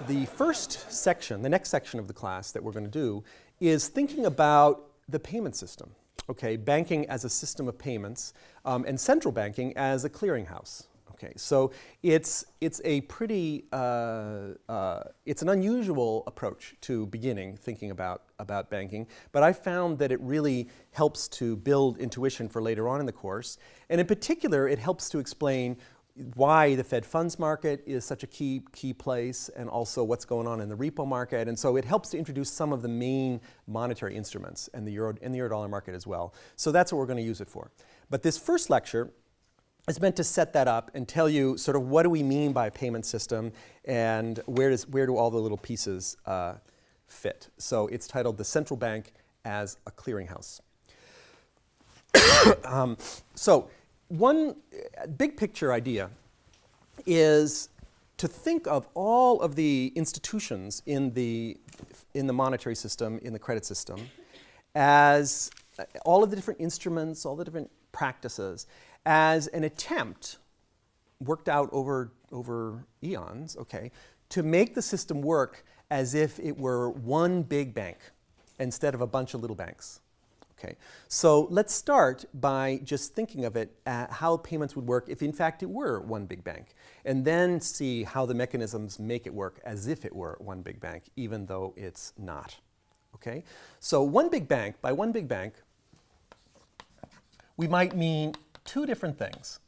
The first section, the next section of the class that we're going to do is thinking about the payment system. Okay, banking as a system of payments, and central banking as a clearinghouse. Okay, so it's a pretty it's an unusual approach to beginning thinking about banking, but I found that it really helps to build intuition for later on in the course, and in particular, it helps to explain why the Fed funds market is such a key place, and also what's going on in the repo market. And so it helps to introduce some of the main monetary instruments and the euro dollar market as well. So that's what we're going to use it for. But this first lecture is meant to set that up and tell you sort of what do we mean by a payment system, and where do all the little pieces fit. So it's titled The Central Bank as a Clearinghouse. So one big picture idea is to think of all of the institutions in the monetary system, in the credit system, as all of the different instruments, all the different practices, as an attempt, worked out over eons, okay, to make the system work as if it were one big bank instead of a bunch of little banks. Okay, so let's start by just thinking of it, how payments would work if in fact it were one big bank, and then see how the mechanisms make it work as if it were one big bank, even though it's not. Okay, so one big bank, by one big bank, we might mean two different things.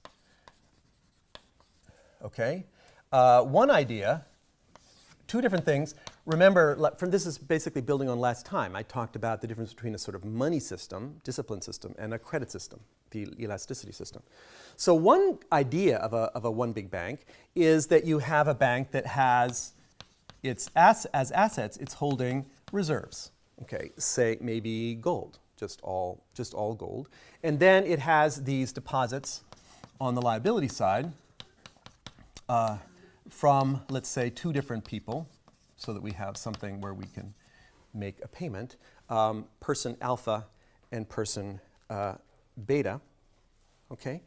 Okay, one idea, two different things. Remember, this is basically building on last time. I talked about the difference between a sort of money system, discipline system, and a credit system, the elasticity system. So one idea of a one big bank is that you have a bank that has as assets, it's holding reserves. Okay, say maybe gold, just all gold. And then it has these deposits on the liability side from, let's say, two different people, so that we have something where we can make a payment, person alpha and person beta, okay?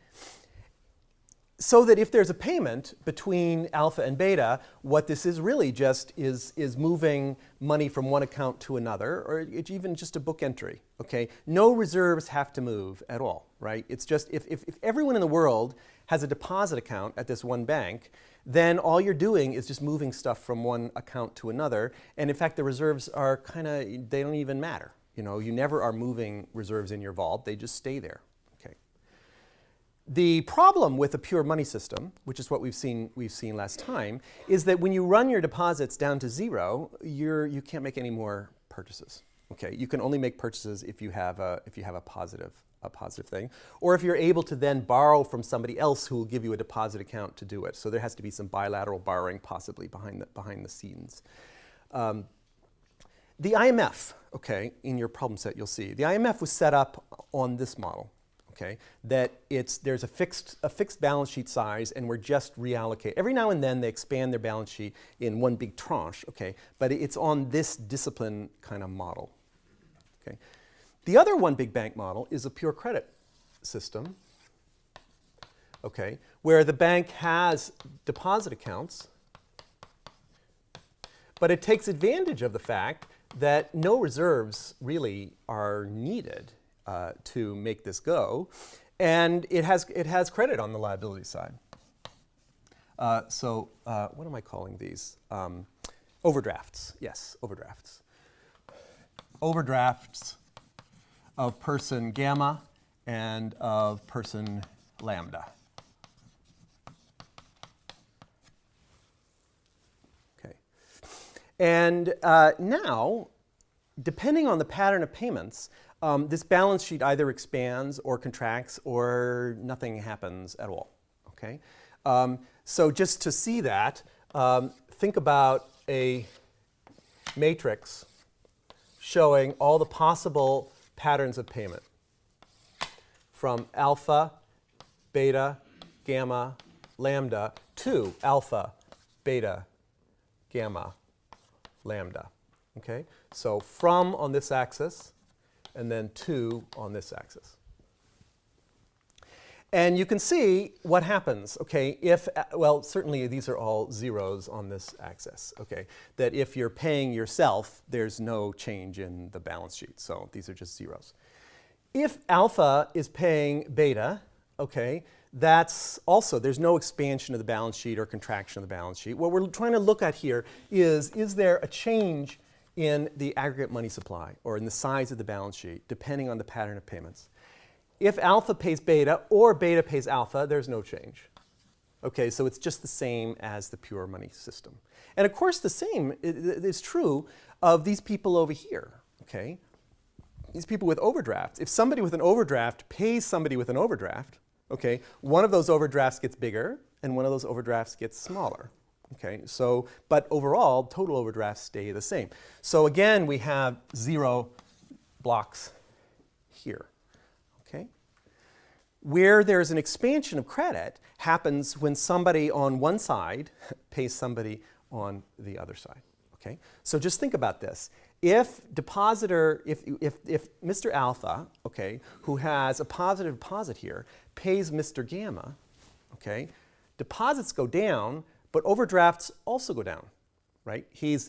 So that if there's a payment between alpha and beta, what this is really just is moving money from one account to another, or it's even just a book entry, okay? No reserves have to move at all, right? It's just if everyone in the world has a deposit account at this one bank, then all you're doing is just moving stuff from one account to another. And in fact, the reserves are they don't even matter. You know, you never are moving reserves in your vault. They just stay there. Okay. The problem with a pure money system, which is what we've seen last time, is that when you run your deposits down to zero, you can't make any more purchases. Okay. You can only make purchases if you have a positive thing, or if you're able to then borrow from somebody else who will give you a deposit account to do it. So there has to be some bilateral borrowing possibly behind the scenes. The IMF, okay, in your problem set you'll see, the IMF was set up on this model, okay, that there's a fixed balance sheet size, and we're just reallocate. Every now and then they expand their balance sheet in one big tranche, okay, but it's on this discipline kind of model, okay. The other one big bank model is a pure credit system, okay, where the bank has deposit accounts, but it takes advantage of the fact that no reserves really are needed to make this go, and it has credit on the liability side. So what am I calling these? Overdrafts. Yes, overdrafts. Overdrafts of person gamma and of person lambda. Okay. And now, depending on the pattern of payments, this balance sheet either expands or contracts, or nothing happens at all. Okay. So just to see that, think about a matrix showing all the possible patterns of payment from alpha, beta, gamma, lambda to alpha, beta, gamma, lambda. Okay? So from on this axis, and then to on this axis. And you can see what happens, okay, if, well, certainly these are all zeros on this axis, okay, that if you're paying yourself, there's no change in the balance sheet. So these are just zeros. If alpha is paying beta, okay, that's also, there's no expansion of the balance sheet or contraction of the balance sheet. What we're trying to look at here is there a change in the aggregate money supply or in the size of the balance sheet, depending on the pattern of payments? If alpha pays beta or beta pays alpha, there's no change. Okay, so it's just the same as the pure money system. And of course, the same is true of these people over here. Okay, these people with overdrafts. If somebody with an overdraft pays somebody with an overdraft, okay, one of those overdrafts gets bigger and one of those overdrafts gets smaller. Okay, so, but overall, total overdrafts stay the same. So again, we have 0 blocks here. Okay? Where there's an expansion of credit happens when somebody on one side pays somebody on the other side. Okay? So just think about this. If depositor, if Mr. Alpha, okay, who has a positive deposit here, pays Mr. Gamma, okay, deposits go down, but overdrafts also go down, right? He's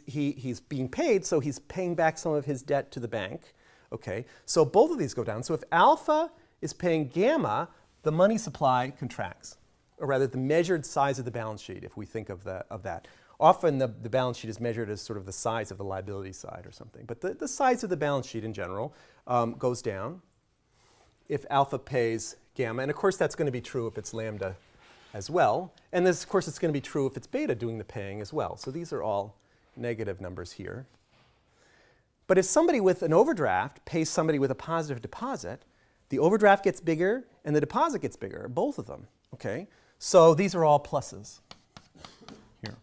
being paid, so he's paying back some of his debt to the bank. Okay, so both of these go down. So if alpha is paying gamma, the money supply contracts, or rather the measured size of the balance sheet, if we think of that. Often the balance sheet is measured as sort of the size of the liability side or something. But the size of the balance sheet in general goes down if alpha pays gamma. And of course, that's going to be true if it's lambda as well. And this, of course, it's going to be true if it's beta doing the paying as well. So these are all negative numbers here. But if somebody with an overdraft pays somebody with a positive deposit, the overdraft gets bigger and the deposit gets bigger, both of them. Okay? So these are all pluses here.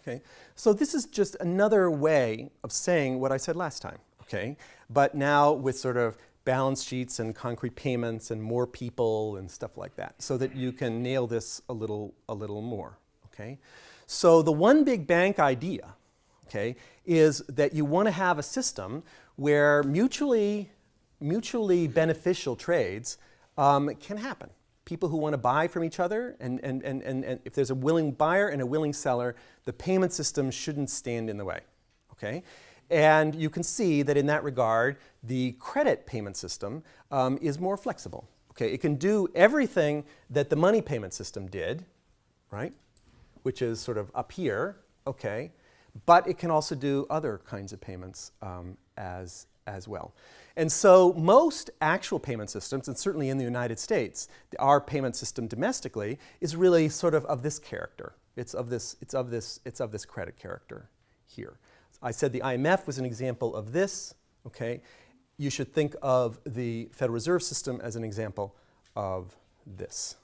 Okay? So this is just another way of saying what I said last time. Okay? But now with sort of balance sheets and concrete payments and more people and stuff like that, so that you can nail this a little more. Okay? So the one big bank idea, okay, is that you want to have a system where mutually beneficial trades can happen. People who want to buy from each other, and if there's a willing buyer and a willing seller, the payment system shouldn't stand in the way. Okay? And you can see that in that regard, the credit payment system is more flexible. Okay? It can do everything that the money payment system did, right? Which is sort of up here, okay? But it can also do other kinds of payments as well. And so most actual payment systems, and certainly in the United States, our payment system domestically is really sort of this character. It's of this credit character here. I said the IMF was an example of this. Okay, you should think of the Federal Reserve System as an example of this.